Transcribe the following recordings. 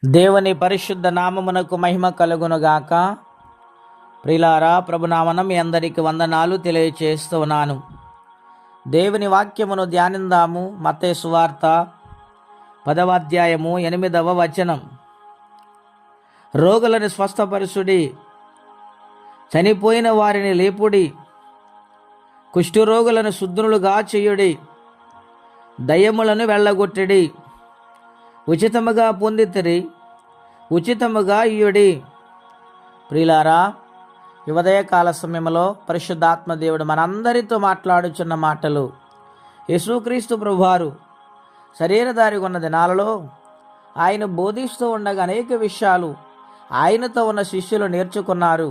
దేవుని పరిశుద్ధ నామమునకు మహిమ కలుగునుగాక. ప్రిలారా, ప్రభునామన మీ అందరికీ వందనాలు తెలియచేస్తున్నాను. దేవుని వాక్యమును ధ్యానిందాము. మత్తయి సువార్త 10వ అధ్యాయము 8వ వచనం. రోగులను స్వస్థపరుచుడి, చనిపోయిన వారిని లేపుడి, కుష్ఠరోగులను శుద్ధులుగా చేయుడి, దయ్యములను వెళ్ళగొట్టిడి, ఉచితముగా పొందితిరి, ఉచితముగా ఇయ్యుడి. ప్రియులారా, ఈ ఉదయకాల సమయంలో పరిశుద్ధాత్మ దేవుడు మనందరితో మాట్లాడుచున్న మాటలు యేసుక్రీస్తు ప్రభువారు శరీరధారిగా ఉన్న దినాలలో ఆయన బోధిస్తూ ఉండగా అనేక విషయాలు ఆయనతో ఉన్న శిష్యులు నేర్చుకున్నారు.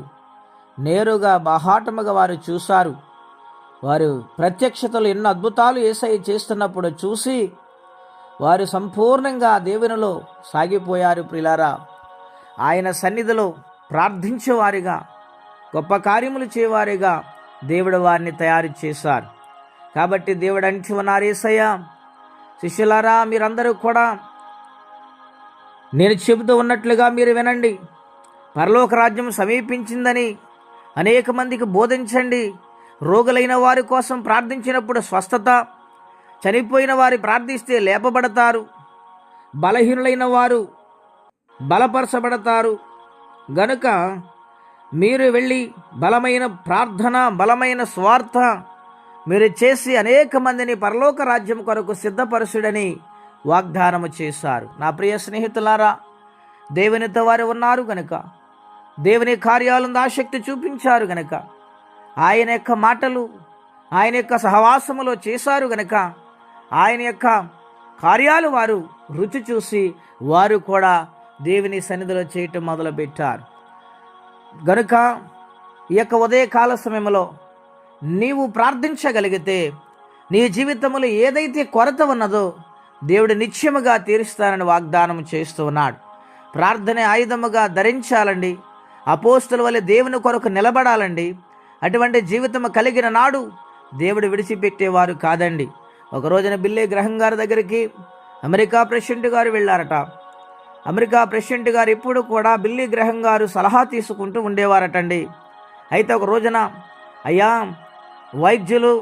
నేరుగా బాహాటముగా వారు చూశారు. వారు ప్రత్యక్షతలు ఎన్నో అద్భుతాలు యేసయ్య చేస్తున్నప్పుడు చూసి వారు సంపూర్ణంగా దేవునిలో సాగిపోయారు. ప్రియులారా, ఆయన సన్నిధిలో ప్రార్థించేవారిగా, గొప్ప కార్యములు చేయవారిగా దేవుడు వారిని తయారు చేశారు. కాబట్టి దేవుడు అంటి ఉన్నారు, యేసయ్య శిష్యులారా, మీరందరూ కూడా నేను చెబుతూ ఉన్నట్లుగా మీరు వినండి. పరలోక రాజ్యం సమీపించిందని అనేక మందికి బోధించండి. రోగులైన వారి కోసం ప్రార్థించినప్పుడు స్వస్థత, చనిపోయిన వారు ప్రార్థిస్తే లేపబడతారు, బలహీనులైన వారు బలపరచబడతారు. గనుక మీరు వెళ్ళి బలమైన ప్రార్థన, బలమైన స్వార్థ మీరు చేసి అనేక మందిని పరలోక రాజ్యం కొరకు సిద్ధపరచుడని వాగ్దానము చేశారు. నా ప్రియ స్నేహితులారా, దేవునితో వారు ఉన్నారు గనుక, దేవుని కార్యాలను ఆసక్తి చూపించారు గనుక, ఆయన యొక్క మాటలు, ఆయన యొక్క సహవాసములో చేశారు గనుక, ఆయన యొక్క కార్యాలు వారు రుచి చూసి వారు కూడా దేవుని సన్నిధిలో చేయటం మొదలుపెట్టారు. గనుక ఈ యొక్క ఉదయకాల సమయంలో నీవు ప్రార్థించగలిగితే నీ జీవితంలో ఏదైతే కొరత ఉన్నదో దేవుడు నిత్యముగా తీరుస్తానని వాగ్దానం చేస్తూ ఉన్నాడు. ప్రార్థన ఆయుధముగా ధరించాలండి. అపోస్తుల వలె దేవుని కొరకు నిలబడాలండి. అటువంటి జీవితం కలిగిన నాడు దేవుడు విడిచిపెట్టేవారు కాదండి. ఒక రోజున బిల్లీ గ్రహం గారి దగ్గరికి అమెరికా ప్రెసిడెంట్ గారు వెళ్ళారట. అమెరికా ప్రెసిడెంట్ గారు ఎప్పుడు కూడా బిల్లీ గ్రహం గారు సలహా తీసుకుంటూ ఉండేవారటండి. అయితే ఒక రోజున, అయ్యా, వైద్యులు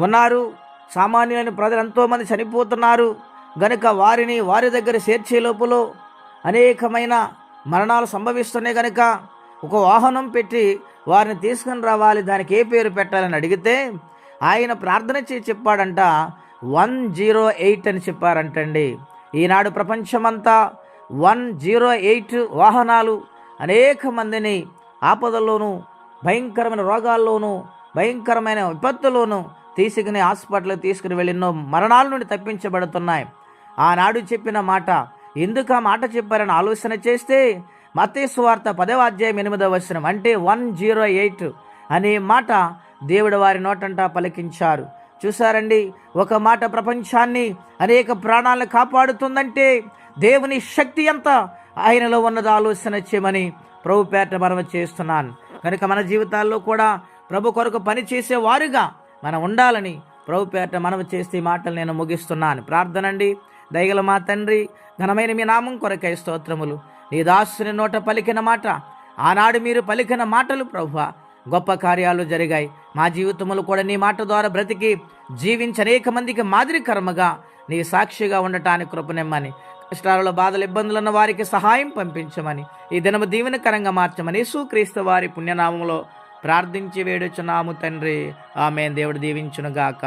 ఉన్నారు, సామాన్యులైన ప్రజలు ఎంతోమంది చనిపోతున్నారు గనుక వారి దగ్గర చేర్చే లోపల అనేకమైన మరణాలు సంభవిస్తున్నాయి గనుక ఒక వాహనం పెట్టి వారిని తీసుకుని రావాలి, దానికి ఏ పేరు పెట్టాలని అడిగితే ఆయన ప్రార్థన చేసి చెప్పాడంట, 108 అని చెప్పారంటండి. ఈనాడు ప్రపంచమంతా 108 వాహనాలు అనేక మందిని ఆపదల్లోనూ, భయంకరమైన రోగాల్లోనూ, భయంకరమైన విపత్తులోనూ తీసుకుని హాస్పిటల్కి తీసుకుని వెళ్ళి ఎన్నో మరణాల నుండి తప్పించబడుతున్నాయి. ఆనాడు చెప్పిన మాట ఎందుకు ఆ మాట చెప్పారని ఆలోచన చేస్తే మత్తయి సువార్త 10వ అధ్యాయం 8వ వచనం, అంటే 108 అనే మాట దేవుడు వారి నోటంటా పలికించారు. చూసారండి, ఒక మాట ప్రపంచాన్ని, అనేక ప్రాణాలను కాపాడుతుందంటే దేవుని శక్తి ఎంత ఆయనలో ఉన్నది ఆలోచన చేయమని ప్రభు పేట మనవి చేస్తున్నాను. కనుక మన జీవితాల్లో కూడా ప్రభు కొరకు పని చేసే వారుగా మనం ఉండాలని ప్రభు పేట మనవి చేస్తే మాటలు నేను ముగిస్తున్నాను. ప్రార్థనండి. దయగల మా తండ్రి, ఘనమైన మీ నామం కొరకై స్తోత్రములు. నీ దాసుని నోట పలికిన మాట, ఆనాడు మీరు పలికిన మాటలు ప్రభువా, గొప్ప కార్యాలు జరిగాయి. మా జీవితములు కూడా నీ మాట ద్వారా బ్రతికి జీవించి అనేక మందికి మాదిరికరముగా నీ సాక్షిగా ఉండటానికి కృపనిమ్మని, కష్టాలలో బాధలు ఇబ్బందులు ఉన్న వారికి సహాయం పంపించమని, ఈ దినము దీవెనకరంగా మార్చమని యేసుక్రీస్తు వారి పుణ్యనామంలో ప్రార్థించి వేడుచున్నాము తండ్రి. ఆమేన్. దేవుడు దీవించునుగాక.